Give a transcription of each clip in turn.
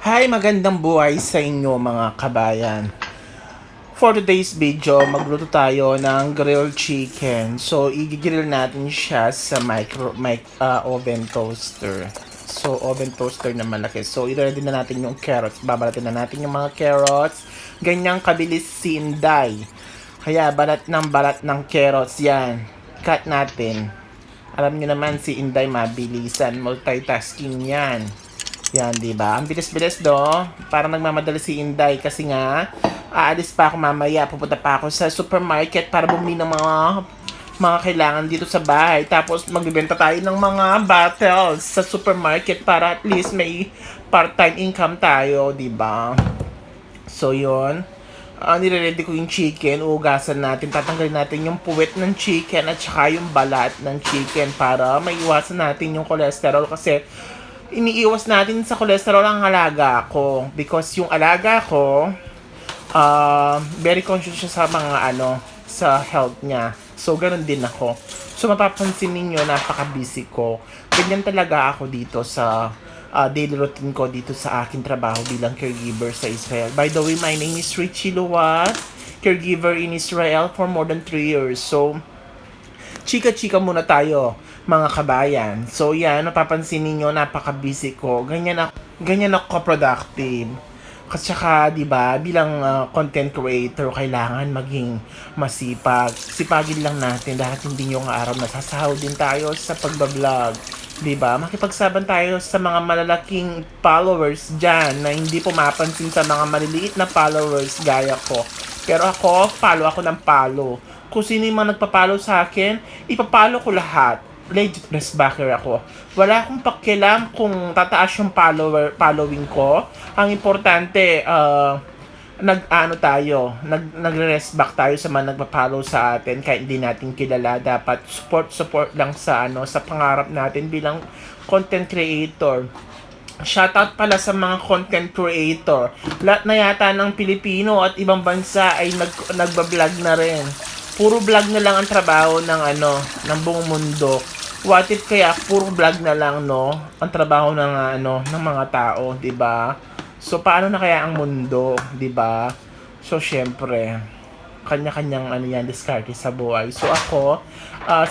Hi, magandang buhay sa inyo mga kabayan. For today's video, magluto tayo ng grilled chicken. So, i-grill natin siya sa oven toaster. So, oven toaster na malaki. So, i-ready na natin yung carrots. Babalatin na natin yung mga carrots. Ganyang kabilis si Inday. Kaya, balat ng carrots yan. Cut natin. Alam niyo naman si Inday mabilisan. Multitasking yan. Yan, di ba? Ang bilis-bilis do. Parang nagmamadali si Inday kasi nga aalis pa ako mamaya. Pupunta pa ako sa supermarket para bumili ng mga kailangan dito sa bahay. Tapos magbibenta tayo ng mga bottles sa supermarket para at least may part-time income tayo, di ba? So, yun. Nire-ready ko yung chicken. Uugasan natin. Tatanggalin natin yung puwet ng chicken at saka yung balat ng chicken para maiwasan natin yung cholesterol kasi iniiwas natin sa cholesterol ang alaga ko because yung alaga ko very conscious siya sa mga sa health niya. So ganun din ako. So mapapansin niyo napaka-busy ko. Ganyan talaga ako dito sa daily routine ko dito sa aking trabaho bilang caregiver sa Israel. By the way, my name is Richie Luwat, caregiver in Israel for more than 3 years. So chika-chika muna tayo, mga kabayan. So yan, napapansin niyo napaka-busy ko. Ganyan ako ka-productive. Kasi saka, 'di ba, bilang content creator, kailangan maging masipag. Sipagin lang natin dahil hindi yung araw nasasahod din tayo sa pagba-vlog. 'Di ba? Makipagsaban tayo sa mga malalaking followers diyan na hindi pumapansin sa mga maliliit na followers gaya ko. Pero ako, follow ako ng follow. Kung sino yung mga nagpa-follow sa akin, ipapalo ko lahat. Legit backer ako. Wala akong pakialam kung tataas yung following ko. Ang importante, nagre-rest back tayo sa mga nagpa-follow sa atin kahit hindi natin kilala. Dapat support lang sa sa pangarap natin bilang content creator. Shoutout pala sa mga content creator. Lahat na yata ng Pilipino at ibang bansa ay nagba-vlog na rin. Puro vlog na lang ang trabaho ng buong mundo. What if kaya puro vlog na lang ang trabaho ng mga tao, 'di ba? So paano na kaya ang mundo, 'di ba? So syempre, kanya-kanyang yan diskarte sa buhay. So ako,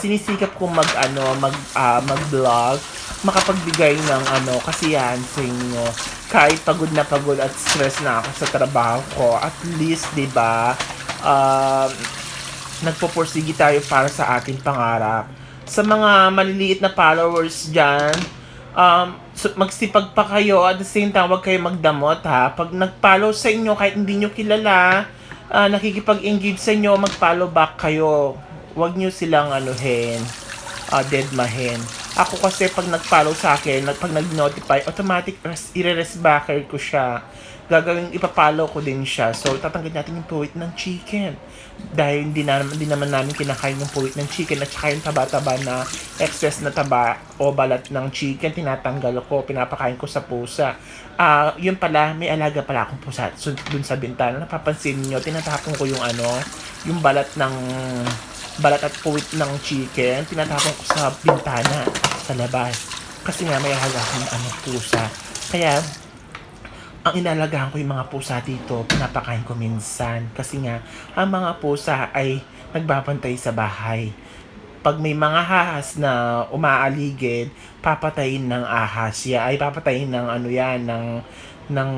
sinisikap kong mag-vlog, makapagbigay ng kasiyahan sa inyo. Kahit pagod at stress na ako sa trabaho ko, at least 'di ba? Nagpupursige tayo para sa ating pangarap. Sa mga maliliit na followers dyan, magsipag pa kayo at the same time, huwag kayo magdamot ha. Pag nag-follow sa inyo, kahit hindi nyo kilala, nakikipag-engage sa inyo, mag-follow back kayo. Huwag nyo silang deadmahin. Ako kasi pag nag-follow sa akin, pag nag-notify, automatic i-resbacker ko siya. Gagawin, ipapollow ko din siya. So, tatanggalin natin yung puwit ng chicken. Dahil hindi naman namin kinakain yung puwit ng chicken at saka yung taba-taba na excess na taba o balat ng chicken, tinatanggal ko, pinapakain ko sa pusa. Yun pala, may alaga pala akong pusa. So, dun sa bintana, napapansin niyo, tinatapon ko yung balat at puwit ng chicken, tinatapon ko sa bintana, sa labas. Kasi nga, may alaga akong pusa. Kaya, ang inalagaan ko yung mga pusa dito, pinapakain ko minsan. Kasi nga, ang mga pusa ay nagbabantay sa bahay. Pag may mga ahas na umaaligid, papatayin ng ahas. Ay papatayin ng ng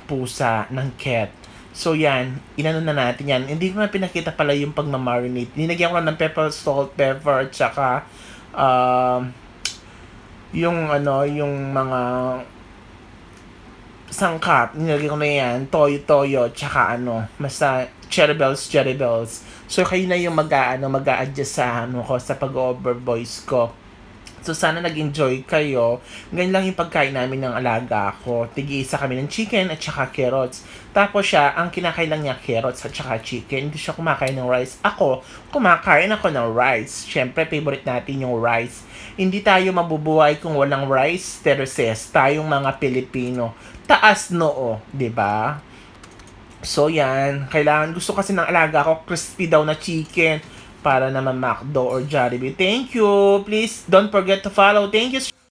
pusa, ng cat. So yan, inano na natin yan. Hindi ko na pinakita pala yung pagmamarinate. Ninagyan ko lang ng pepper, salt, pepper, tsaka yung mga sangkap, nilagay ko na yan, toyo, tsaka basta cherry bells. So, kayo na yung mag-a-adjust sa sa pag-over voice ko. So, sana nag-enjoy kayo. Ganyan lang yung pagkain namin ng alaga ko. Tig-isa kami ng chicken at saka carrots. Tapos siya, ang kinakain lang niya carrots at saka chicken. Hindi siya kumakain ng rice. Kumakain ako ng rice. Siyempre, favorite natin yung rice. Hindi tayo mabubuhay kung walang rice, terraces. Tayong mga Pilipino. Taas noo, 'di ba? So yan, gusto kasi ng alaga ko crispy daw na chicken para naman McDo or Jollibee. Thank you. Please don't forget to follow. Thank you.